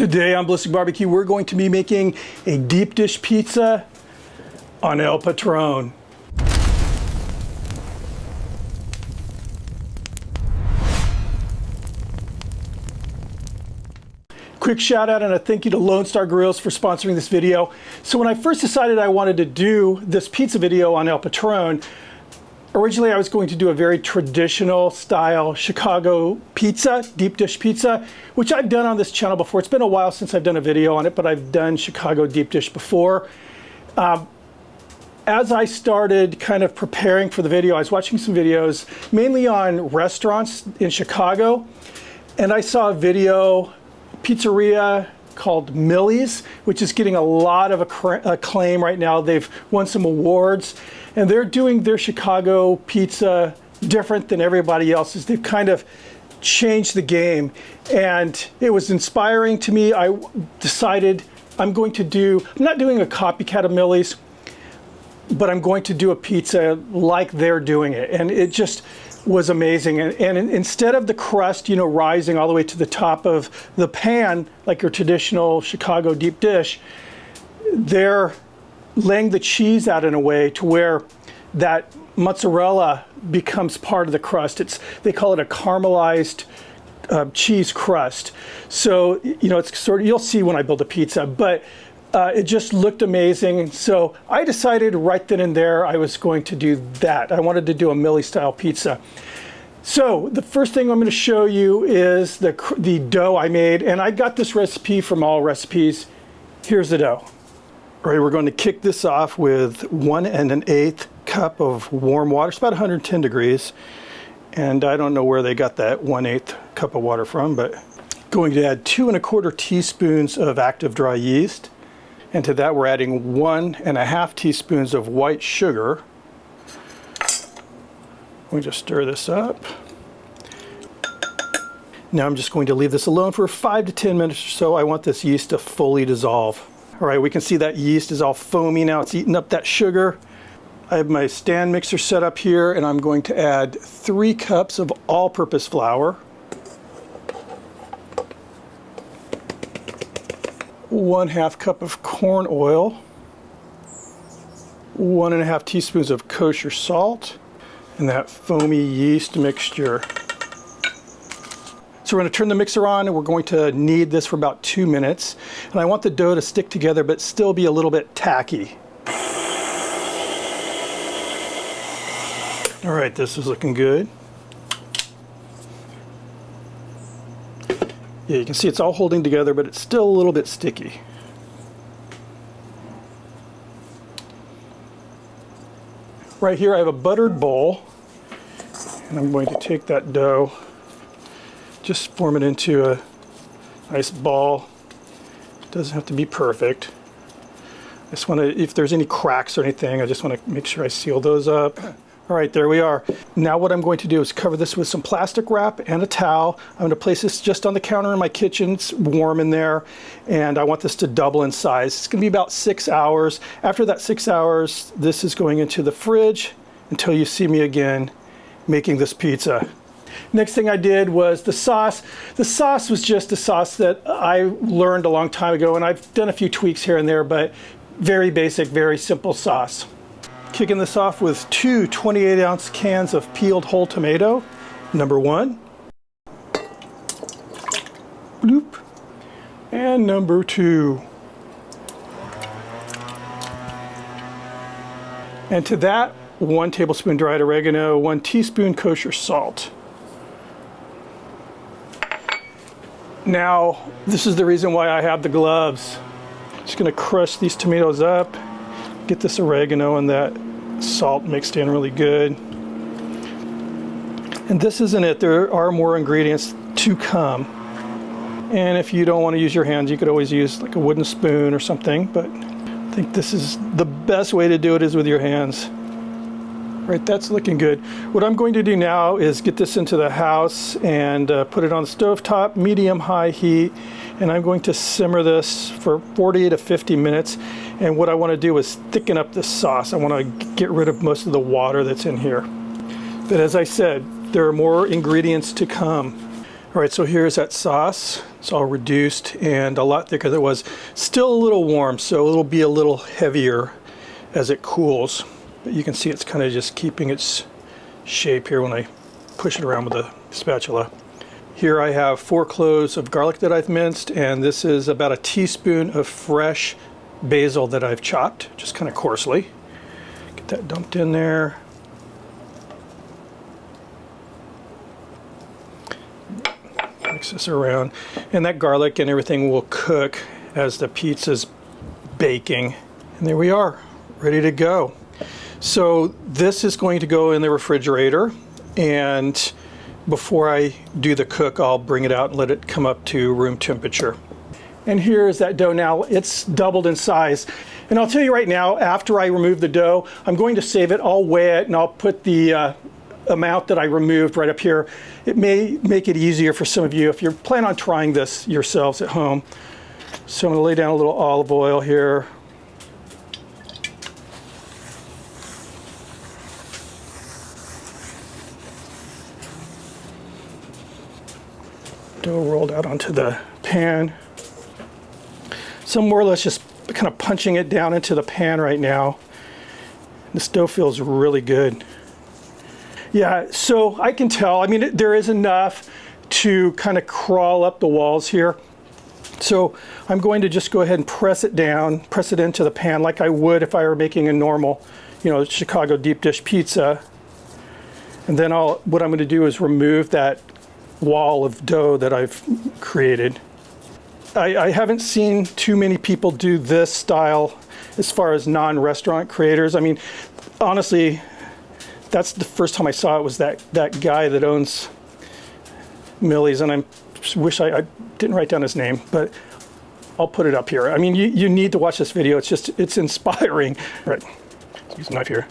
Today on Ballistic Barbecue, we're going to be making a deep dish pizza on El Patron. Quick shout out and a thank you to Lone Star Grillz for sponsoring this video. So when I first decided I wanted to do this pizza video on El Patron, originally I was going to do a very traditional style Chicago pizza, deep dish pizza, which I've done on this channel before. It's been a while since I've done a video on it, but I've done Chicago deep dish before. As I started kind of preparing for the video, I was watching some videos, mainly on restaurants in Chicago, and I saw a video, pizzeria called Millie's, which is getting a lot of acclaim right now. They've won some awards, and they're doing their Chicago pizza different than everybody else's. They've kind of changed the game, and it was inspiring to me. I decided I'm not doing a copycat of Millie's, but I'm going to do a pizza like they're doing it, and it just was amazing. And instead of the crust, you know, rising all the way to the top of the pan like your traditional Chicago deep dish, they're laying the cheese out in a way to where that mozzarella becomes part of the crust. They call it a caramelized cheese crust. So, you know, it's sort of, you'll see when I build a pizza, but it just looked amazing. So I decided right then and there I was going to do that. I wanted to do a Millie style pizza. So the first thing I'm going to show you is the dough I made, and I got this recipe from All Recipes. Here's the dough. All right, we're going to kick this off with 1 1/8 cup of warm water. It's about 110 degrees, and I don't know where they got that 1/8 cup of water from, but going to add 2 1/4 teaspoons of active dry yeast. And to that, we're adding 1 1/2 teaspoons of white sugar. We just stir this up. Now I'm just going to leave this alone for 5 to 10 minutes or so. I want this yeast to fully dissolve. All right, we can see that yeast is all foamy now. It's eating up that sugar. I have my stand mixer set up here, and I'm going to add 3 cups of all-purpose flour, 1/2 cup of corn oil, 1 1/2 teaspoons of kosher salt, and that foamy yeast mixture. So we're going to turn the mixer on, and we're going to knead this for about 2 minutes. And I want the dough to stick together but still be a little bit tacky. All right, this is looking good. Yeah, you can see it's all holding together, but it's still a little bit sticky. Right here I have a buttered bowl, and I'm going to take that dough, just form it into a nice ball. It doesn't have to be perfect. I just want to, if there's any cracks or anything, I just want to make sure I seal those up. All right, there we are. Now what I'm going to do is cover this with some plastic wrap and a towel. I'm going to place this just on the counter in my kitchen. It's warm in there, and I want this to double in size. It's going to be about 6 hours. After that 6 hours, this is going into the fridge until you see me again making this pizza. Next thing I did was the sauce. The sauce was just a sauce that I learned a long time ago, and I've done a few tweaks here and there, but very basic, very simple sauce. Kicking this off with 2 28-ounce cans of peeled whole tomato, number 1. Bloop. And number 2. And to that, 1 tablespoon dried oregano, 1 teaspoon kosher salt. Now, this is the reason why I have the gloves. Just going to crush these tomatoes up. Get this oregano and that salt mixed in really good. And this isn't it. There are more ingredients to come. And if you don't want to use your hands, you could always use like a wooden spoon or something, but I think this is the best way to do it is with your hands. Right, that's looking good. What I'm going to do now is get this into the house and put it on the stovetop, medium-high heat, and I'm going to simmer this for 40 to 50 minutes. And what I want to do is thicken up this sauce. I want to get rid of most of the water that's in here. But as I said, there are more ingredients to come. All right, so here's that sauce. It's all reduced and a lot thicker than it was. Still a little warm, so it'll be a little heavier as it cools. But you can see it's kind of just keeping its shape here when I push it around with a spatula. Here I have 4 cloves of garlic that I've minced, and this is about a teaspoon of fresh basil that I've chopped, just kind of coarsely. Get that dumped in there. Mix this around, and that garlic and everything will cook as the pizza's baking. And there we are, ready to go. So this is going to go in the refrigerator, and before I do the cook, I'll bring it out and let it come up to room temperature. And here is that dough now. It's doubled in size. And I'll tell you right now, after I remove the dough, I'm going to save it. I'll weigh it and I'll put the amount that I removed right up here. It may make it easier for some of you if you're planning on trying this yourselves at home. So I'm going to lay down a little olive oil here. Dough rolled out onto the pan. So I'm more or less just kind of punching it down into the pan right now. This dough feels really good. Yeah, so I can tell, I mean, there is enough to kind of crawl up the walls here. So I'm going to just go ahead and press it down, press it into the pan like I would if I were making a normal, Chicago deep dish pizza. And then what I'm going to do is remove that wall of dough that I've created. I haven't seen too many people do this style as far as non-restaurant creators. I mean, honestly, that's the first time I saw it was that guy that owns Millie's, and I wish I didn't write down his name, but I'll put it up here. I mean, you need to watch this video. It's inspiring. All right, let's use a knife here.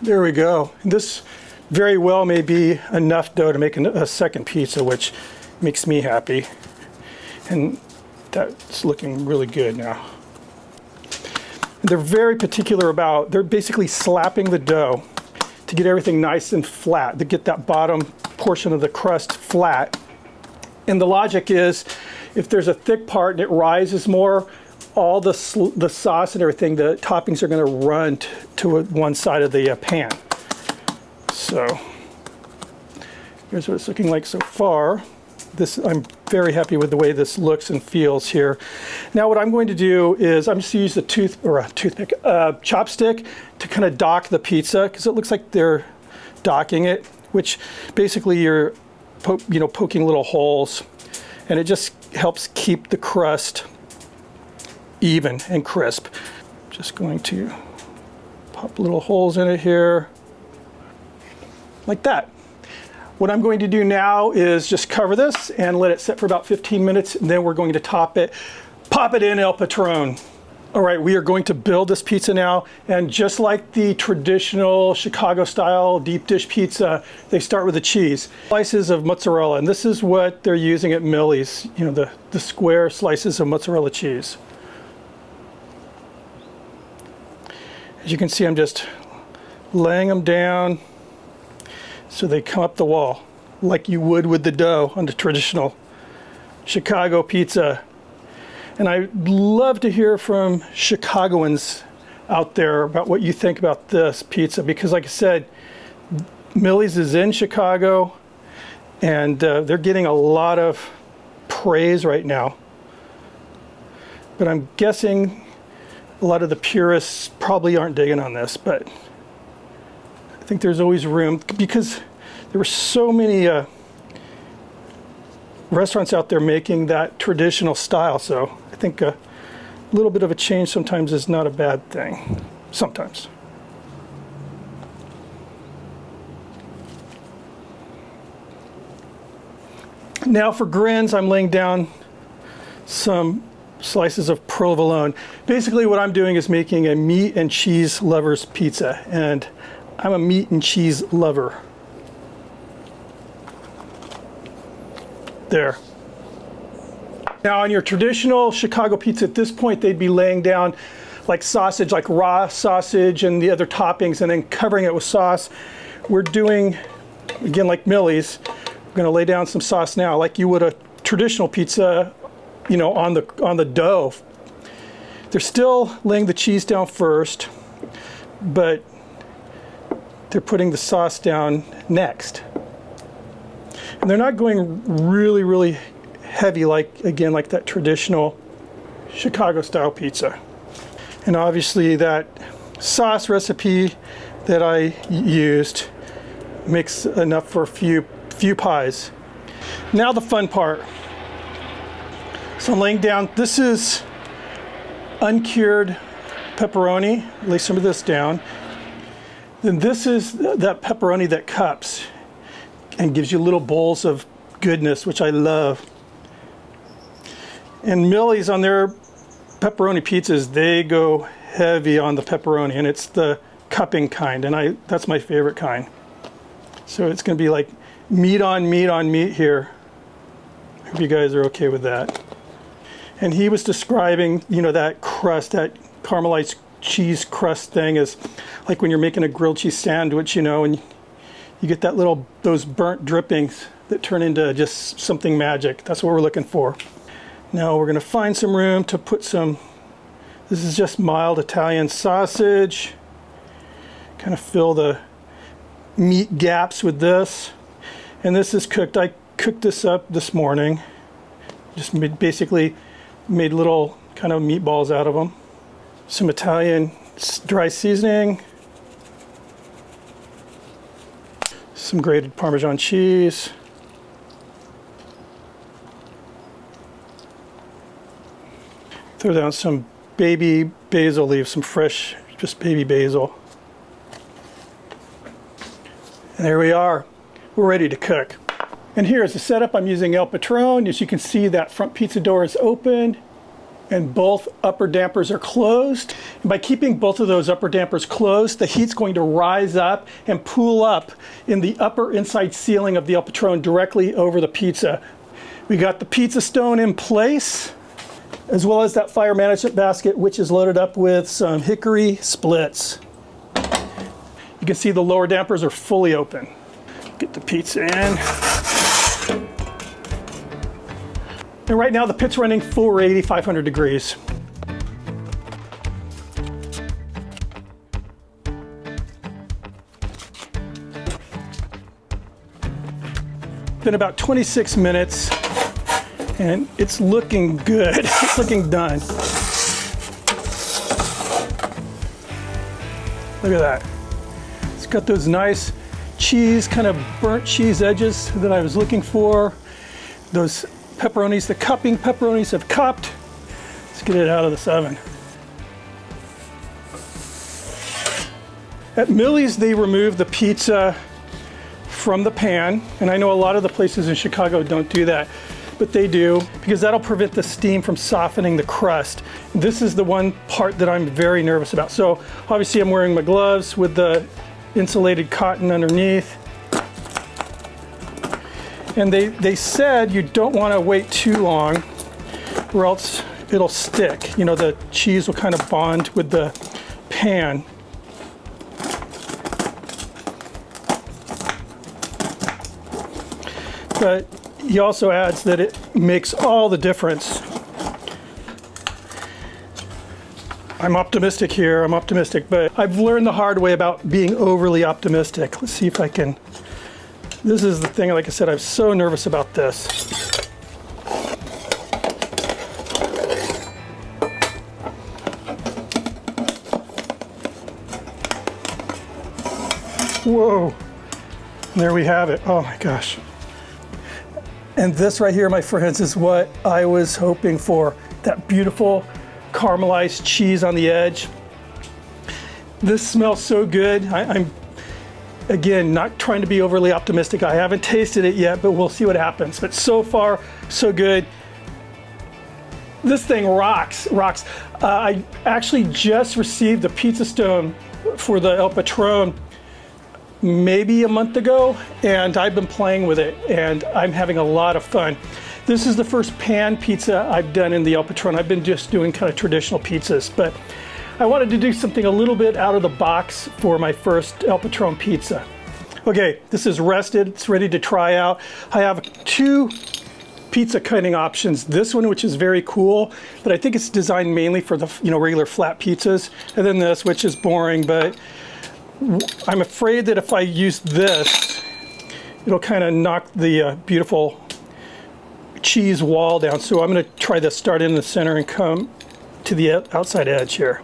There we go. This very well may be enough dough to make a second pizza, which makes me happy. And that's looking really good now. They're very particular about, they're basically slapping the dough to get everything nice and flat, to get that bottom portion of the crust flat. And the logic is, if there's a thick part and it rises more, all the sauce and everything, the toppings are going to run to one side of the pan. So here's what it's looking like so far. I'm very happy with the way this looks and feels here. Now what I'm going to do is I'm just going to use a chopstick to kind of dock the pizza, because it looks like they're docking it, which basically you're poking little holes, and it just helps keep the crust even and crisp. Just going to pop little holes in it here, like that. What I'm going to do now is just cover this and let it sit for about 15 minutes, and then we're going to pop it in El Patron. All right, we are going to build this pizza now, and just like the traditional Chicago style deep dish pizza, they start with the cheese. Slices of mozzarella, and this is what they're using at Millie's, the square slices of mozzarella cheese. As you can see, I'm just laying them down so they come up the wall like you would with the dough on the traditional Chicago pizza. And I'd love to hear from Chicagoans out there about what you think about this pizza, because like I said, Millie's is in Chicago, and they're getting a lot of praise right now. But I'm guessing a lot of the purists probably aren't digging on this, but I think there's always room, because there were so many restaurants out there making that traditional style. So I think a little bit of a change sometimes is not a bad thing. Sometimes. Now for grins, I'm laying down some slices of provolone. Basically what I'm doing is making a meat and cheese lover's pizza, and I'm a meat and cheese lover. There. Now on your traditional Chicago pizza, at this point they'd be laying down like sausage, like raw sausage and the other toppings, and then covering it with sauce. We're doing, again, like Millie's, we're gonna lay down some sauce now, like you would a traditional pizza, you know, on the dough. They're still laying the cheese down first, but they're putting the sauce down next. And they're not going really, really heavy like, again, like that traditional Chicago style pizza. And obviously that sauce recipe that I used makes enough for a few pies. Now the fun part. So I'm laying down, this is uncured pepperoni. Lay some of this down. Then this is that pepperoni that cups and gives you little bowls of goodness, which I love. And Millie's, on their pepperoni pizzas, they go heavy on the pepperoni, and it's the cupping kind, and that's my favorite kind. So it's going to be like meat on meat on meat here. I hope you guys are okay with that. And he was describing, you know, that crust, that caramelized cheese crust thing, is like when you're making a grilled cheese sandwich, you know, and you get that those burnt drippings that turn into just something magic. That's what we're looking for. Now we're going to find some room to put some, this is just mild Italian sausage. Kind of fill the meat gaps with this. And this is cooked. I cooked this up this morning. Just basically made little kind of meatballs out of them. Some Italian dry seasoning. Some grated Parmesan cheese. Throw down some baby basil leaves, some fresh, just baby basil. And there we are. We're ready to cook. And here's the setup. I'm using El Patron. As you can see, that front pizza door is open and both upper dampers are closed. And by keeping both of those upper dampers closed, the heat's going to rise up and pool up in the upper inside ceiling of the El Patron directly over the pizza. We got the pizza stone in place, as well as that fire management basket, which is loaded up with some hickory splits. You can see the lower dampers are fully open. Get the pizza in. And right now the pit's running full rate, 500 degrees. Been about 26 minutes and it's looking good. It's looking done. Look at that. It's got those nice cheese, kind of burnt cheese edges that I was looking for. Those pepperonis, the cupping pepperonis have cupped. Let's get it out of this oven. At Millie's, they remove the pizza from the pan, and I know a lot of the places in Chicago don't do that, but they do, because that'll prevent the steam from softening the crust. This is the one part that I'm very nervous about. So obviously I'm wearing my gloves with the insulated cotton underneath. And they said you don't want to wait too long or else it'll stick. You know, the cheese will kind of bond with the pan. But he also adds that it makes all the difference. I'm optimistic here, I'm optimistic, but I've learned the hard way about being overly optimistic. Let's see if I can. This is the thing, like I said, I'm so nervous about this. Whoa, there we have it. Oh my gosh. And this right here, my friends, is what I was hoping for. That beautiful caramelized cheese on the edge. This smells so good. I'm again, not trying to be overly optimistic. I haven't tasted it yet, but we'll see what happens. But so far, so good. This thing rocks. I actually just received the pizza stone for the El Patron maybe a month ago, and I've been playing with it, and I'm having a lot of fun. This is the first pan pizza I've done in the El Patron. I've been just doing kind of traditional pizzas, but I wanted to do something a little bit out of the box for my first El Patron pizza. Okay, this is rested, it's ready to try out. I have 2 pizza cutting options. This one, which is very cool, but I think it's designed mainly for the regular flat pizzas, and then this, which is boring, but I'm afraid that if I use this, it'll kind of knock the beautiful cheese wall down. So I'm going to try this, start in the center and come to the outside edge here.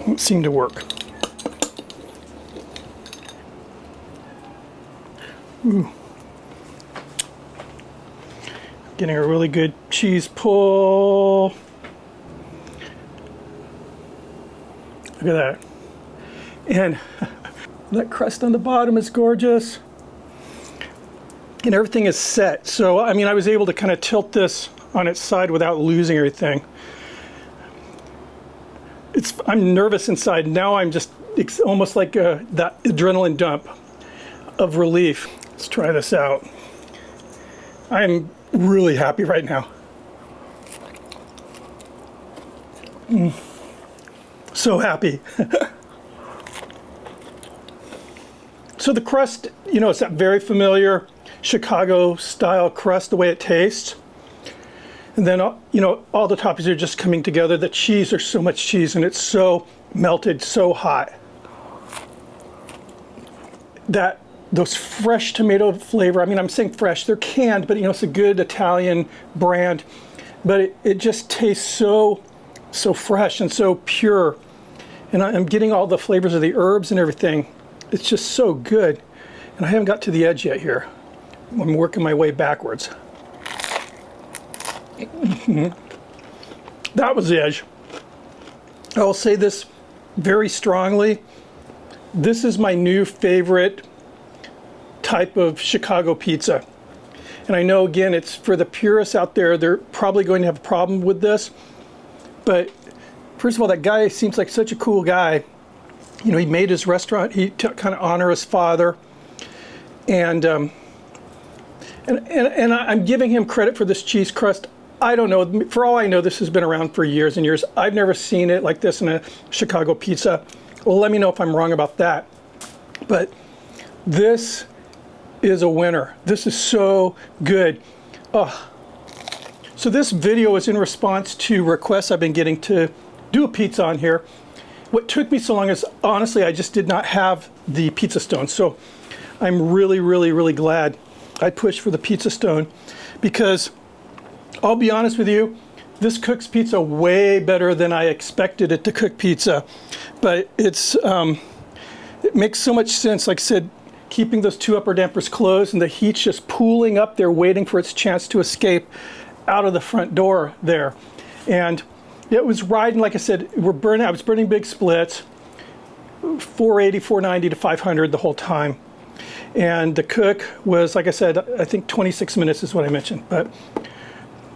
Don't seem to work. Ooh. Getting a really good cheese pull. Look at that. And that crust on the bottom is gorgeous. And everything is set. So, I mean, I was able to kind of tilt this on its side without losing everything. I'm nervous inside. Now it's almost like that adrenaline dump of relief. Let's try this out. I'm really happy right now. So happy. So the crust, it's that very familiar Chicago style crust, the way it tastes. And then, all the toppings are just coming together. The cheese, there's so much cheese, and it's so melted, so hot. Those fresh tomato flavor, I mean, I'm saying fresh, they're canned, but it's a good Italian brand. But it just tastes so fresh and so pure. And I'm getting all the flavors of the herbs and everything. It's just so good. And I haven't got to the edge yet here. I'm working my way backwards. That was the edge. I will say this very strongly. This is my new favorite type of Chicago pizza. And I know, again, it's for the purists out there, they're probably going to have a problem with this. But first of all, that guy seems like such a cool guy. He made his restaurant, he kind of honor his father. And I'm giving him credit for this cheese crust. I don't know. For all I know, this has been around for years and years. I've never seen it like this in a Chicago pizza. Well, let me know if I'm wrong about that. But this is a winner. This is so good. So this video is in response to requests I've been getting to do a pizza on here. What took me so long is, honestly, I just did not have the pizza stone. So I'm really, really, really glad I pushed for the pizza stone, because I'll be honest with you, this cooks pizza way better than I expected it to cook pizza. But it makes so much sense. Like I said, keeping those 2 upper dampers closed and the heat's just pooling up there, waiting for its chance to escape out of the front door there. And it was riding, like I said, I was burning big splits, 480, 490 to 500 the whole time. And the cook was, like I said, I think 26 minutes is what I mentioned.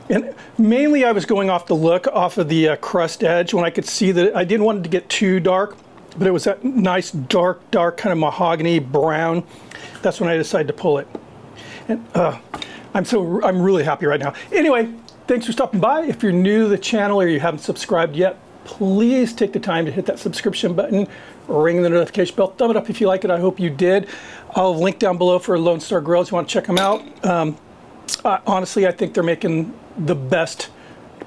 And mainly I was going off the look, off of the crust edge, when I could see that I didn't want it to get too dark, but it was that nice dark kind of mahogany brown. That's when I decided to pull it. And I'm really happy right now. Anyway, thanks for stopping by. If you're new to the channel or you haven't subscribed yet, please take the time to hit that subscription button, ring the notification bell, thumb it up if you like it. I hope you did. I'll link down below for Lone Star Grillz. You want to check them out. Honestly, I think they're making the best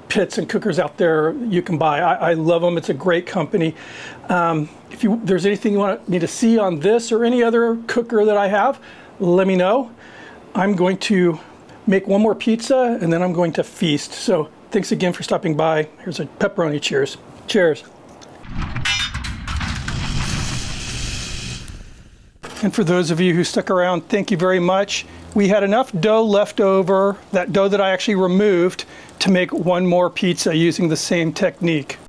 pits and cookers out there you can buy. I love them. It's a great company. If there's anything you want me to see on this or any other cooker that I have, let me know. I'm going to make one more pizza and then I'm going to feast. So thanks again for stopping by. Here's a pepperoni cheers. Cheers. And for those of you who stuck around, thank you very much. We had enough dough left over, that dough that I actually removed, to make one more pizza using the same technique.